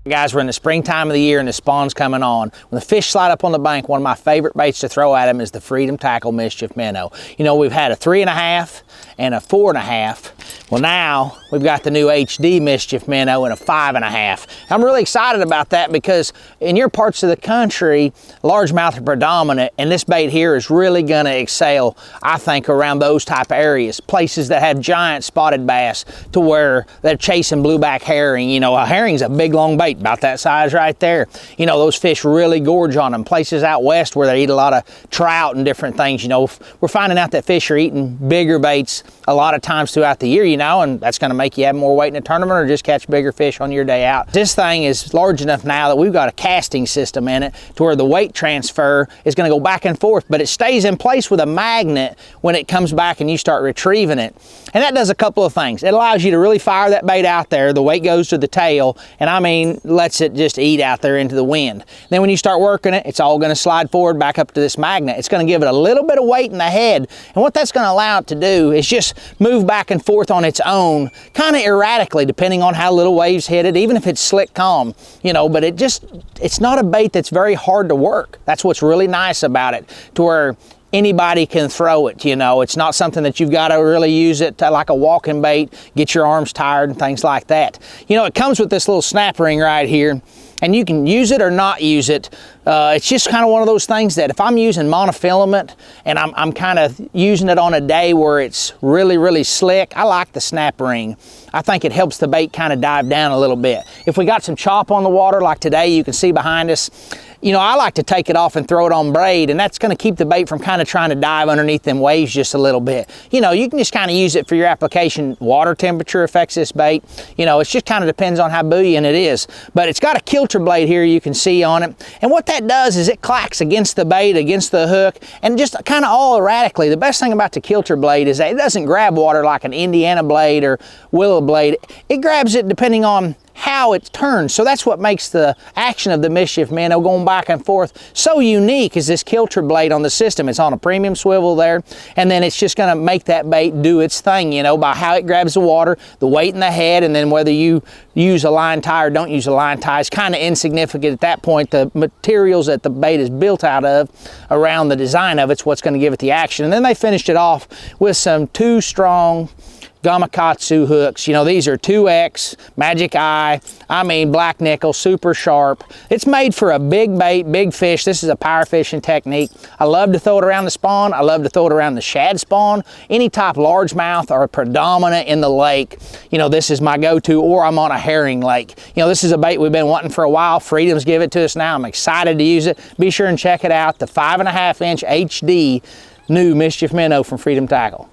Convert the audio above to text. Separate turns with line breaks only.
Guys, we're in the springtime of the year and the spawn's coming on. When the fish slide up on the bank, one of my favorite baits to throw at them is the Freedom Tackle Mischief Minnow. You know, we've had a 3.5 and a 4.5. Well, now we've got the new HD Mischief Minnow and a 5.5. I'm really excited about that because in your parts of the country, largemouth are predominant, and this bait here is really going to excel, I think, around those type of areas. Places that have giant spotted bass to where they're chasing blueback herring. You know, a herring's a big, long bait, about that size right there. You know, those fish really gorge on them. Places out west where they eat a lot of trout and different things, you know, we're finding out that fish are eating bigger baits a lot of times throughout the year, you know, and that's going to make you have more weight in a tournament or just catch bigger fish on your day out. This thing is large enough now that we've got a casting system in it to where the weight transfer is going to go back and forth, but it stays in place with a magnet when it comes back and you start retrieving it. And that does a couple of things. It allows you to really fire that bait out there. The weight goes to the tail, and I mean, lets it just eat out there into the wind. Then when you start working it, it's all going to slide forward back up to this magnet. It's going to give it a little bit of weight in the head, and what that's going to allow it to do is just move back and forth on its own, kind of erratically, depending on how little waves hit it, even if it's slick calm, you know, but it's not a bait that's very hard to work. That's what's really nice about it, to where anybody can throw it, you know. It's not something that you've got to really use it like a walking bait, get your arms tired and things like that. You know, it comes with this little snap ring right here, and you can use it or not use it. It's just kind of one of those things that if I'm using monofilament and I'm kind of using it on a day where it's really, really slick, I like the snap ring. I think it helps the bait kind of dive down a little bit. If we got some chop on the water like today, you can see behind us, you know, I like to take it off and throw it on braid, and that's going to keep the bait from kind of trying to dive underneath them waves just a little bit. You know, you can just kind of use it for your application. Water temperature affects this bait. You know, it just kind of depends on how buoyant it is. But it's got a kilter blade here you can see on it, and what that does is it clacks against the bait, against the hook, and just kind of all erratically. The best thing about the kilter blade is that it doesn't grab water like an Indiana blade or willow blade. It grabs it depending on how it turns. So that's what makes the action of the Mischief Minnow going back and forth so unique, is this kilter blade on the system. It's on a premium swivel there, and then it's just going to make that bait do its thing, you know, by how it grabs the water, the weight in the head, and then whether you use a line tie or don't use a line tie is kind of insignificant at that point. The materials that the bait is built out of around the design of it's what's going to give it the action. And then they finished it off with some 2 strong Gamakatsu hooks. You know, these are 2X, Magic Eye, I mean black nickel, super sharp. It's made for a big bait, big fish. This is a power fishing technique. I love to throw it around the spawn. I love to throw it around the shad spawn. Any type largemouth are predominant in the lake. You know, this is my go-to, or I'm on a herring lake. You know, this is a bait we've been wanting for a while. Freedom's give it to us now. I'm excited to use it. Be sure and check it out. The 5.5-inch HD new Mischief Minnow from Freedom Tackle.